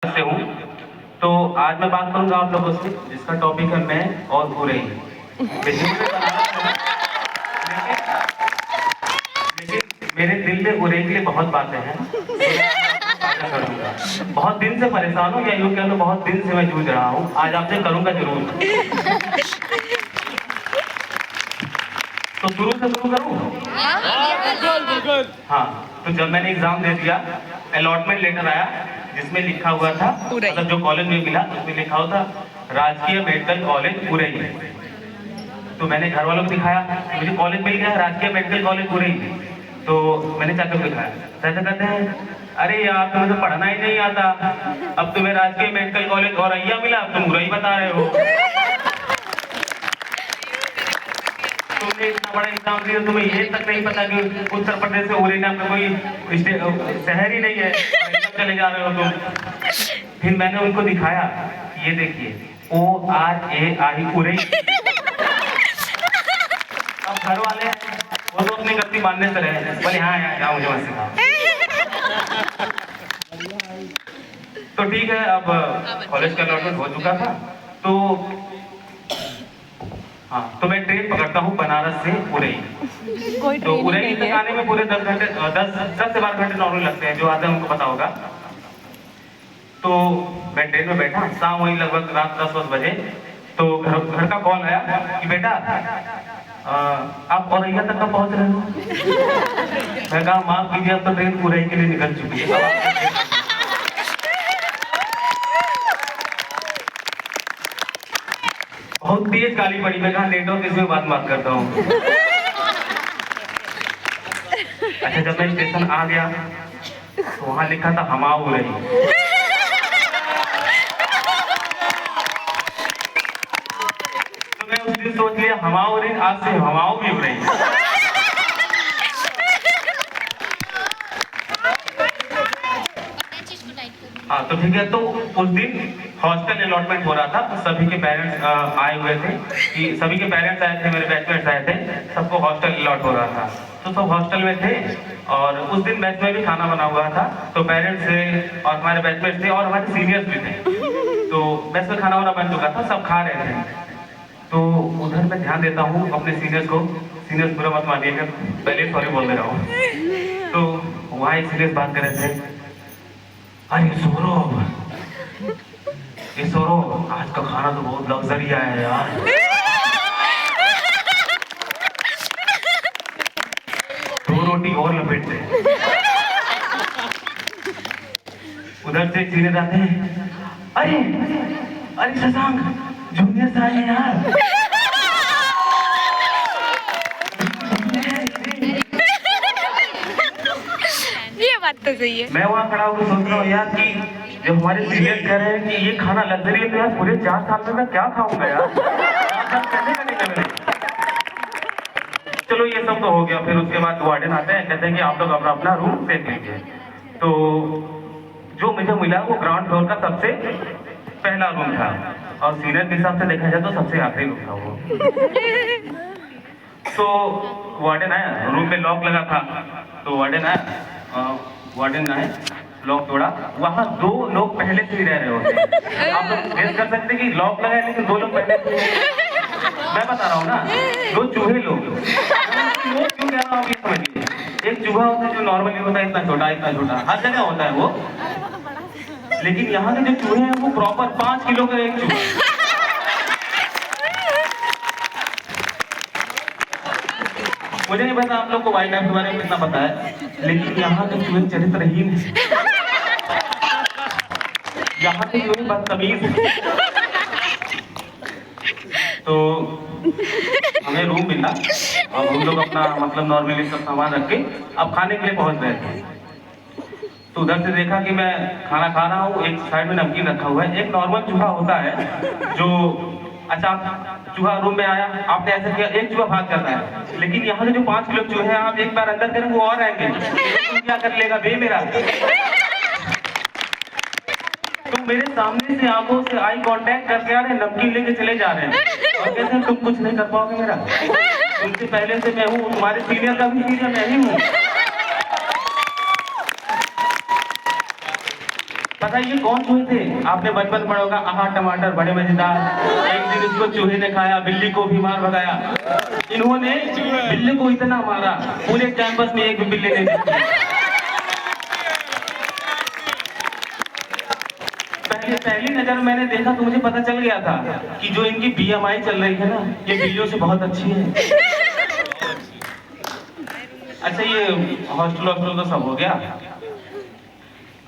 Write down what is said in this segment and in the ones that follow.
से हूँ। तो आज मैं बात करूंगा आप लोगों से जिसका टॉपिक है मैं और बुराई। लेकिन मेरे दिल में बुराई के लिए बहुत बातें हैं, तो मैं साझा करूंगा। बहुत दिन से परेशान हूँ, या यूँ कह लो बहुत दिन से मैं जूझ रहा हूँ। आज आपसे करूंगा जरूर। तो शुरू से शुरू करूँ? हाँ, तो जब मैंने एग्जाम दे दिया, अलॉटमेंट लेटर आया जिसमें लिखा हुआ था, मतलब जो कॉलेज में मिला उसमें लिखा हुआ था राजकीय मेडिकल कॉलेज उरई। तो मैंने घर वालों को दिखाया, मुझे कॉलेज मिल गया राजकीय मेडिकल कॉलेज उरई। तो मैंने चाचा को दिखाया, चाचा कहते हैं अरे यार तुम्हें तो पढ़ना ही नहीं आता, अब तुम्हें राजकीय मेडिकल कॉलेज औरैया मिला, अब तुम उरई बता रहे हो। तुमने इतना बड़ा एग्जाम दिया, तुम्हें ये तक नहीं पता कि उत्तर प्रदेश से उरई नाम का कोई शहर ही नहीं है, चले जा रहे हो तुम। फिर मैंने उनको दिखाया, ये देखिए ORAI उरई। अब घर वाले वो तो अपनी गलती मानने से रहे, बोले हाँ यार जाओ मुझे मत सिखाओ। तो ठीक है, अब कॉलेज का अलॉटमेंट हो चुका था, तो हाँ, तो मैं ट्रेन पकड़ता हूँ बनारस से उरई। तो उरई तक आने में पूरे 10 से 12 घंटे नॉर्मल लगते हैं, जो आते हैं उनको पता होगा। तो मैं ट्रेन में बैठा, शाम वही लगभग रात 10-10 बजे। तो घर का कॉल आया कि बेटा आप औरैया तक कब पहुंच रहे हो? मैं कहा माफ कीजिए, अब तो ट्रेन उरई के लिए निकल चुकी है। बहुत तेज गाली पड़ी, मैं कहा नेटवर्क इसमें बात करता हूँ। अच्छा, जब मैं स्टेशन आ गया तो वहां लिखा था हमाऊ उरई। तो मैं उस दिन सोच लिया हमाऊ उरई, आज से हमाऊ भी उरई। हाँ, तो ठीक है। तो उस दिन हॉस्टल अलॉटमेंट हो रहा था, सभी के पेरेंट्स आए हुए थे, कि सभी के पेरेंट्स आए थे, मेरे बैचमेट्स आए थे, सबको हॉस्टल अलॉट हो रहा था। तो सब हॉस्टल में थे, और उस दिन बैच में भी खाना बना हुआ था। तो पेरेंट्स थे और हमारे बैचमेट्स थे और हमारे सीनियर्स भी थे। तो बैच में खाना वाना बन चुका था, सब खा रहे थे। तो उधर मैं ध्यान देता हूँ अपने सीनियर्स को, सीनियर्स पूरा मत मानिएगा, पहले सॉरी बोल दे रहा हूँ। तो वहाँ एक सीनियर्स बात कर रहे थे, अरे सौरभ, ये सौरभ आज का खाना तो बहुत लग्जरी आया है यार। दो रोटी और लपेट दे। उधर से सीनियर आते हैं, अरे अरे शशांक जूनियर आए हैं यार। ये बात तो सही है। मैं वहाँ खड़ा होकर सोच रहा हूँ यार कि जब हमारे सीनियर कह रहे हैं कि ये खाना लग्जरी है, तो यार पूरे 4 साल में मैं क्या खाऊंगा यार, 4 साल कहने का नहीं लग रहा। चलो ये सब तो हो गया। फिर उसके बाद वार्डन आते हैं, कहते हैं कि आप लोग अपना अपना रूम देख लीजिए। तो जो मुझे मिला वो ग्राउंड फ्लोर का सबसे पहला रूम था, और सीनियर के हिसाब से देखा जाए तो सबसे आखिरी रूम था वो। तो वार्डन आया, रूम में लॉक लगा था। तो वार्डन आए, लॉक तोड़ा। वहाँ 2 लोग पहले से ही रह रहे होते। आप लोग गेस कर सकते कि लॉक लगा है लेकिन 2 लोग पहले से। मैं बता रहा हूँ ना, 2 चूहे लोग। वो क्यों कह रहा हूँ ये समझिए। एक चूहा होता है जो नॉर्मली होता है इतना छोटा, हर जगह होता है वो। लेकिन यहाँ के जो चूहे हैं वो प्रॉपर 5 किलो का एक चूहा। मुझे नहीं पता आप लोग को वाइल्ड लाइफ के बारे में कितना पता है, लेकिन यहाँ के चूहे चरित्रहीन है, यहाँ के चूहे बदतमीज है। तो हमें रूम मिला, और हम लोग अपना मतलब नॉर्मली सब सामान रख के अब खाने के लिए पहुंच रहे थे। तो उधर से देखा कि मैं खाना खा रहा हूँ, एक साइड में नमकीन रखा हुआ है। एक नॉर्मल चूहा होता है जो, अच्छा चूहा रूम में आया, आपने ऐसा किया, एक चूहा भाग जाता है। लेकिन यहाँ के जो 5 किलो चूहे हैं, आप एक बार अंदर करें वो और आएंगे, क्या कर लेगा बे मेरा। तो मेरे सामने से आंखों से आई कांटेक्ट करके आ रहे, नमकीन लेके चले जा रहे हैं, और कहते हैं तुम कुछ नहीं कर पाओगे मेरा, तुमसे पहले से मैं हूँ, तुम्हारे सीनियर का भी सीनियर मैं ही हूँ। पता अच्छा ये कौन चूहे थे? आपने बचपन पढ़ा होगा, आहा टमाटर बड़े मजेदार। एक दिन इसको चूहे ने खाया, बिल्ली को भी मार भगाया। इन्होंने बिल्ली को इतना मारा, पूरे कैंपस में एक भी बिल्ली नहीं दिखी। पहली नजर में मैंने देखा तो मुझे पता चल गया था कि जो इनकी BMI चल रही है ना, ये बिल्लियों से बहुत अच्छी है। अच्छा ये हॉस्टल तो सब हो गया।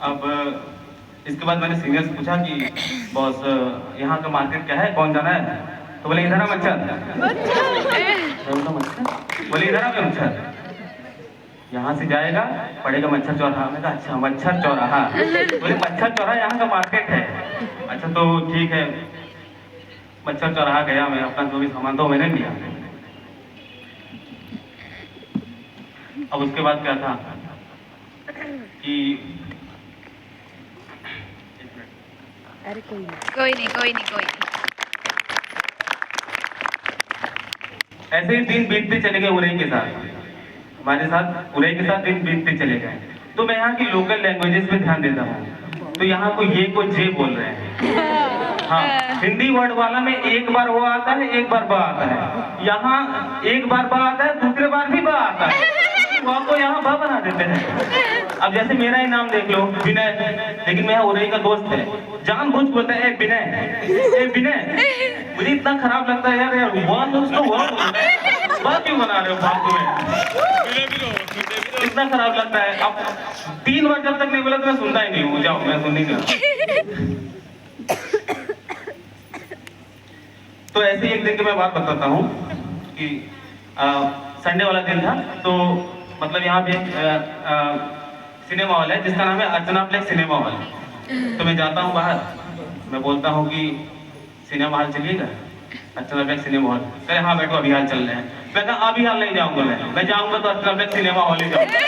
अब इसके बाद मैंने सीनियर से पूछा कि बॉस यहाँ का मार्केट क्या है, कौन जाना है? तो बोले इधर आ मच्छर। बोले इधर आ मच्छर, यहाँ से जाएगा पड़ेगा मच्छर चौराहा। मैं कहा अच्छा मच्छर चौराहा, बोले मच्छर चौराहा यहाँ का मार्केट है। अच्छा तो ठीक है, मच्छर चौराहा गया मैं, अपना जो भी सामान तो मैंने लिया। अब उसके बाद क्या था कि अरे कोई नहीं। ऐसे ही दिन बीतते चले गए उरई के साथ, हमारे साथ उरई के साथ दिन बीतते चले गए। तो मैं यहाँ की लोकल लैंग्वेजेस पे ध्यान देता हूँ, तो यहाँ को ये को जे बोल रहे हैं। हाँ, हिंदी वर्ड वाला में एक बार वो आता है, एक बार बा आता है। यहाँ एक बार बा आता है, दूसरे बार भी बा आता है, वहाँ को यहाँ बा बना देते हैं। अब जैसे मेरा ही नाम देख लो विनय, लेकिन मेरा उरई का दोस्त है, जानबूझ बोलता है विनय। मुझे इतना खराब लगता है यार वहाँ तो उसको बात क्यों बना रहे हो फालतू में, इतना खराब लगता है। अब 3 बार जब तक नहीं बोला तो मैं सुनता ही नहीं हूँ, जाओ मैं सुनने का। तो ऐसे ही एक दिन की मैं बात बताता हूँ कि संडे वाला दिन था। तो मतलब यहाँ पे सिनेमा हॉल है जिसका नाम है अर्चना प्लेक्स सिनेमा हॉल। तो मैं जाता हूँ बाहर, मैं बोलता हूँ कि सिनेमा हॉल चलिएगा, अर्चना प्लेक्स सिनेमा हॉल। कहे हाँ बैठो अभी हाल चल रहे हैं। मैं कहा अभी हाल नहीं जाऊंगा, मैं जाऊंगा तो अर्चना प्लेक्स सिनेमा हॉल ही जाऊंगा।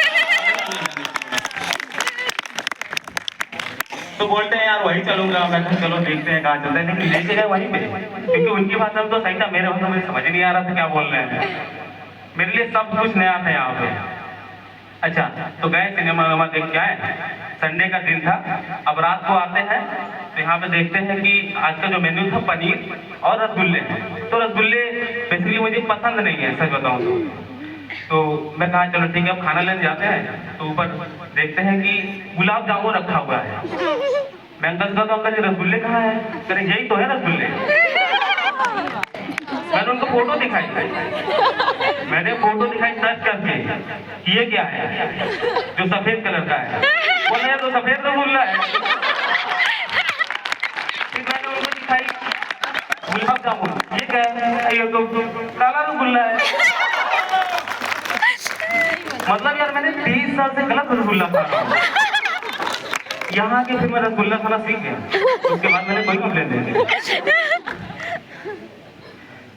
तो बोलते हैं यार वही चलूंगा। मैं कहा चलो देखते हैं कहाँ चलते हैं, लेकिन लेके गए वहीं पे, क्योंकि उनकी भाषा में तो सही था, मेरे भाषा में समझ नहीं आ रहा था क्या बोल रहे हैं। मेरे लिए सब कुछ नया था यहाँ पे। अच्छा तो गए सिनेमा विनेमा देख के आए, संडे का दिन था। अब रात को आते हैं तो यहाँ पे देखते हैं कि आज का जो मेन्यू था पनीर और रसगुल्ले। तो रसगुल्ले बेसिकली मुझे पसंद नहीं है सच बताऊँ तो मैं कहा चलो ठीक है अब खाना लेने जाते हैं। तो ऊपर देखते हैं कि गुलाब जामुन रखा हुआ है। मैं अंकल का अंकल जी रसगुल्ले कहाँ है? कह यही तो है रसगुल्ले। मैंने उनको फोटो दिखाई, सर्च करके कि ये क्या है जो सफेद कलर का है। बोले यार तो सफेद रसगुल्ला है। फिर मैंने उनको दिखाई गुलाब जामुन, ये क्या है? ये तो काला रसगुल्ला है। मतलब यार मैंने 23 साल से गलत रसगुल्ला खा रहा हूँ। यहाँ के फिर मैं रसगुल्ला खाना सीख गया। उसके बाद मैंने कोई कंप्लेन दे दी।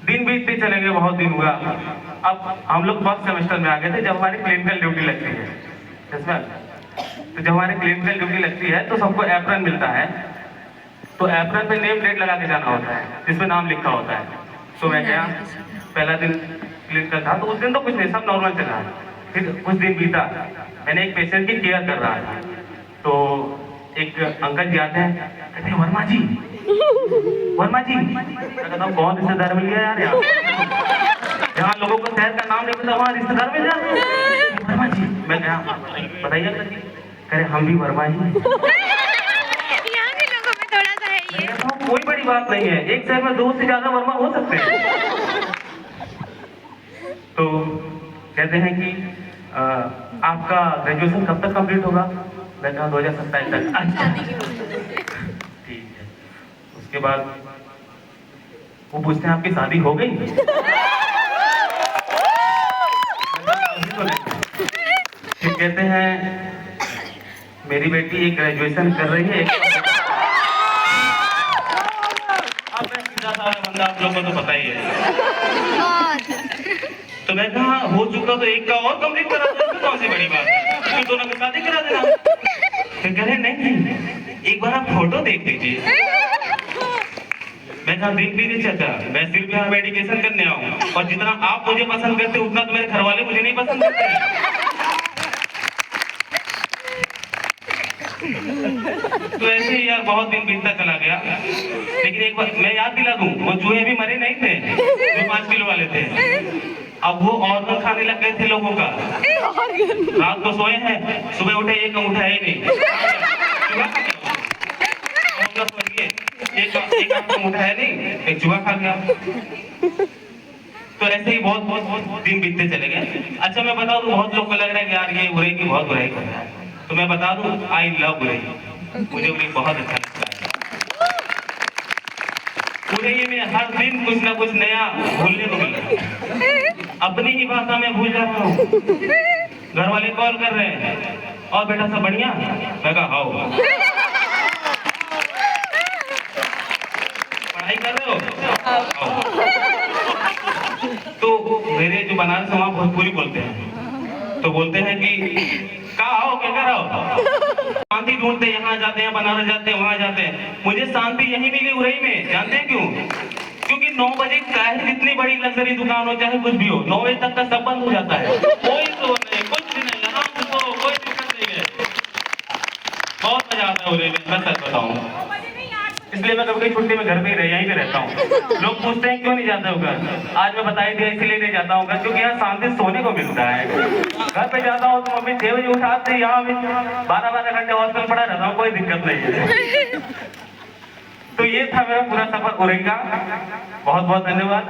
दिन बीतते चले गए, बहुत दिन हुआ। अब हम लोग फर्स्ट सेमेस्टर में आ गए थे जब हमारी क्लिनिकल ड्यूटी लगती है। तो जब हमारी क्लिनिकल ड्यूटी लगती है तो सबको एप्रन मिलता है। तो एप्रन पे नेम प्लेट लगा के जाना होता है जिसमें नाम लिखा होता है। तो मैं गया, पहला दिन क्लिनिकल था तो उस दिन तो कुछ नहीं, सब नॉर्मल चला। फिर कुछ दिन बीता, मैंने एक पेशेंट की केयर कर रहा था। तो एक अंकल जी आते हैं, कहते हैं वर्मा जी। मैं कहता हूँ कौन रिश्तेदार मिल गया यार यहाँ लोगों को शहर का नाम नहीं पता, वहाँ रिश्तेदार मिल जाए। वर्मा जी, मैं कहा बताइए अंकल जी। कह रहे हम भी वर्मा ही। यहाँ के लोगों में थोड़ा सा है ये। कोई बड़ी बात नहीं है, एक शहर में 2 से ज्यादा वर्मा हो सकते हैं। तो कहते हैं कि आपका ग्रेजुएशन कब तक कंप्लीट होगा? मैं कहा 2027 तक। अच्छा ठीक है। उसके बाद वो पूछते हैं आपकी शादी हो गई? फिर कहते हैं मेरी बेटी एक ग्रेजुएशन कर रही है। अब मैं सीधा साधा बंदा, आप लोगों को तो पता ही है। तो मैं कहा हो चुका तो एक का और कंप्लीट करा देना, कौन सी बड़ी बात है, फिर दोनों की शादी करा देना। फिर कह रहे नहीं एक बार आप फोटो देख लीजिए। मैं कहा देख लीजिए चाचा, मैं सिर्फ यहाँ मेडिकेशन करने आऊँ और जितना आप मुझे पसंद करते उतना तो मेरे घर वाले मुझे नहीं पसंद करते। तो ऐसे ही यार बहुत दिन बीतता चला गया, लेकिन एक बार मैं याद दिला दूं, वो चूहे भी मरे नहीं थे जो 5 किलो वाले थे। अब वो ऑर्गन खाने लग गए थे लोगों का। रात को सोए हैं, सुबह उठे एक अंगूठा है ही नहीं। चूहा खा गया। समझिए, एक अंगूठा है नहीं, एक चूहा खा गया। तो ऐसे ही बहुत दिन बीतते चले गए। अच्छा मैं बता दूं, बहुत लोग को लग रहा है कि यार ये उरई की बहुत बुराई कर रहा है, तो मैं बता दूं, आई लव उरई। मुझे उरई बहुत अच्छा लगता है। उरई में हर दिन कुछ ना कुछ नया भूलने को मिल रहा है। अपनी ही भाषा में भूल जा रहा हूँ। घर वाले कॉल कर रहे हैं, और बेटा सब बढ़िया? मैं कहा हाँ। पढ़ाई कर रहे हो? तो मेरे जो बनारस वहाँ भोजपुरी बोलते हैं, तो बोलते हैं कि कहा हो क्या कर रहो? शांति ढूंढते, यहाँ जाते हैं, बनारस जाते हैं, वहाँ जाते हैं। मुझे शांति यही मिली उरई में। जानते हैं क्यों? क्योंकि 9 बजे चाहे जितनी बड़ी लग्जरी दुकान हो, चाहे कुछ भी हो, 9 बजे तक का सब बंद हो जाता है। कोई तो नहीं, कुछ नहीं, आराम से सो, कोई दिक्कत नहीं है। बहुत मजा आता है उरई में, मैं सच बताऊँ। इसलिए मैं कभी छुट्टी में घर पे ही यहीं पे रहता हूँ। लोग पूछते हैं क्यों नहीं जाते हो घर? आज मैं बता ही दिया, इसलिए नहीं जाता हूँ घर, क्योंकि यहाँ शांति सोने को मिलता है। घर पे जाता हूँ तो मम्मी 6 बजे उठाते हैं, यहाँ भी 12-12 घंटे हॉस्टल पड़ा रहता हूँ, कोई दिक्कत नहीं है। तो ये था मेरा पूरा सफर उरई का। बहुत बहुत धन्यवाद।